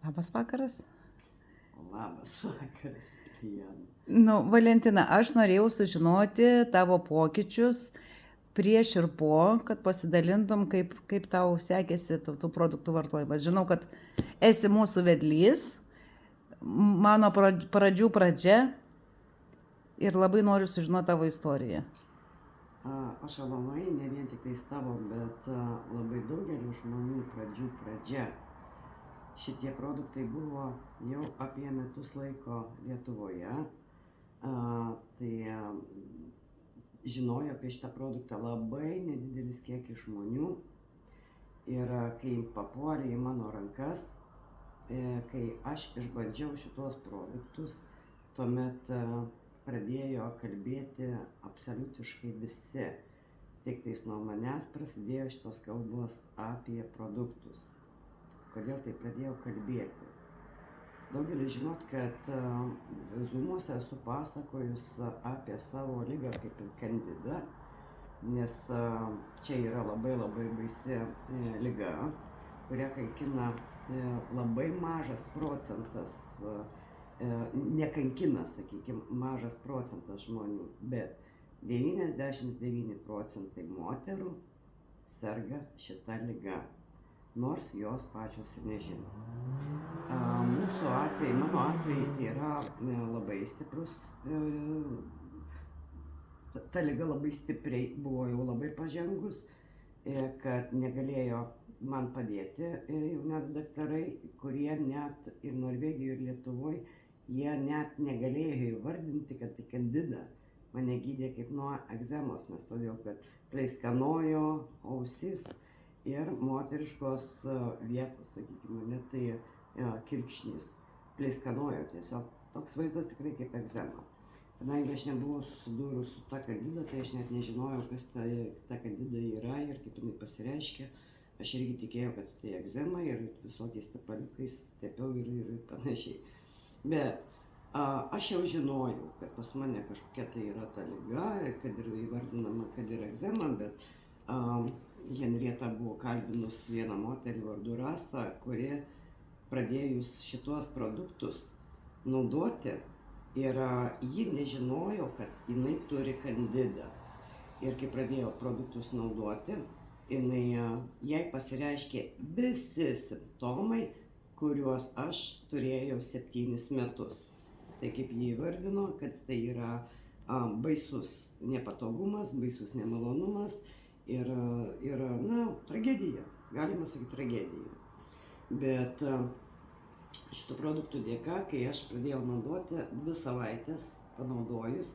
Labas vakaras. Labas vakaras, Diana. Valentina, aš norėjau sužinoti tavo pokyčius prieš ir po, kad pasidalintum, kaip tau sekėsi tų produktų vartojimas. Žinau, kad esi mūsų vedlys, mano pradžių pradžia ir labai noriu sužinoti tavo istoriją. Aš labai, ne vien tik tais tavo, bet labai daugelio žmonių pradžių pradžia. Šitie produktai buvo jau apie metus laiko Lietuvoje. Tai žinojo apie šitą produktą labai nedidelis kiekis žmonių. Ir kai papuolė į mano rankas, kai aš išbandžiau šitos produktus, tuomet pradėjo kalbėti absoliutiškai visi. Tik tais nuo manęs prasidėjo šitos kalbos apie produktus. Kodėl tai pradėjau kalbėti? Daugelis žinot, kad zūmuose esu pasakojus apie savo ligą kaip ir Candida, nes čia yra labai baisi liga, kurią kankina labai mažas procentas, nekankina, sakykime, mažas procentas žmonių, bet 99 procentai moterų serga šitą ligą, nors jos pačios ir nežino. Mūsų atveju, mano atveju yra labai stiprus, ta liga labai stipriai buvo jau labai pažengus, kad negalėjo man padėti jau net daktarai, kurie net ir Norvegijoje ir Lietuvoje, jie net negalėjo įvardinti, kad tai Candida. Mane gydė kaip nuo egzemos, nes todėl, kad pleiskanojo ausis ir moteriškos vietos, sakykime, net tai kirkšnys pleiskanojo tiesiog. Toks vaizdas tikrai kaip egzema. Kadangi aš nebuvau susidūrus su ta Candida, tai aš net nežinojau, kas ta Candida yra ir kaip jinai pasireiškia. Aš irgi tikėjau, kad tai egzema ir visokiais tepaliukais tepiau ir panašiai. Bet aš jau žinojau, kad pas mane kažkokia tai yra ta liga, kad ir įvardinama, kad ir egzema, bet Henrieta buvo kalbinus vieną moterį vardu Rasa, kuri pradėjus šitos produktus naudoti ir ji nežinojo, kad jinai turi Candida. Ir kai pradėjo produktus naudoti, jai pasireiškė visi simptomai, kuriuos aš turėjau 7 metus. Tai kaip jį įvardino, kad tai yra baisus nepatogumas, baisus nemalonumas ir tragedija, galima sakyti tragedija. Bet šitų produktų dėka, kai aš pradėjau naudoti 2 savaitės panaudojus,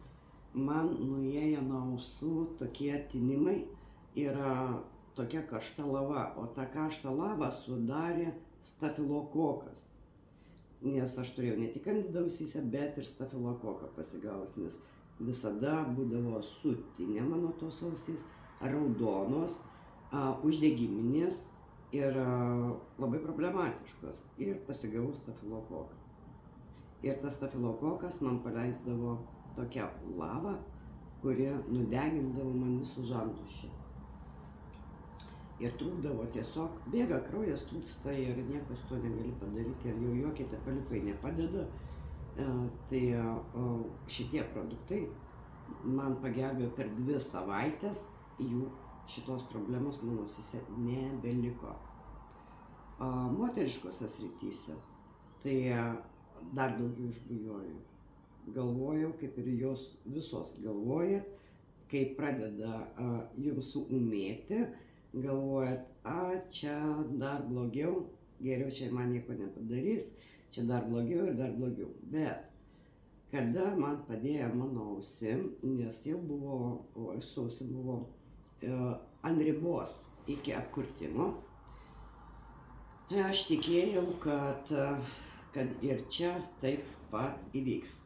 man nuėjo nuo ausų tokie tinimai ir tokia karšta lava, o tą karštą lavą sudarė stafilokokas. Nes aš turėjau ne tik Candida ausyse, bet ir stafilokoką pasigavus, nes visada būdavo sutinė mano tos ausys, raudonos, uždegiminės ir labai problematiškos. Ir pasigavau stafilokoką. Ir tas stafilokokas man paleisdavo tokią lavą, kuri nudegindavo man visus žandus. Ir trūkdavo tiesiog, bėga kraujas, trūksta ir niekas to negali padaryti. Ir jau jokie tepaliukai nepadeda. Tai šitie produktai man pagelbėjo per 2 savaitės, jų šitos problemos mano ausyse nebeliko. Moteriškose srityse tai dar daugiau išbujoju. Galvojau, kaip ir jos visos galvojat, kai pradeda jums suūmėti, galvojat, čia dar blogiau, geriau čia man nieko nepadarys, čia dar blogiau ir dar blogiau. Bet kada man padėjo mano ausim, nes jau buvo, su ausim buvo ant ribos iki apkurtimo, aš tikėjau, kad ir čia taip pat įvyks.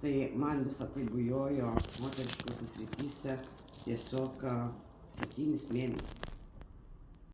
Tai man visą tai bujojo moteriškose srityse tiesiog 7 mėnesius.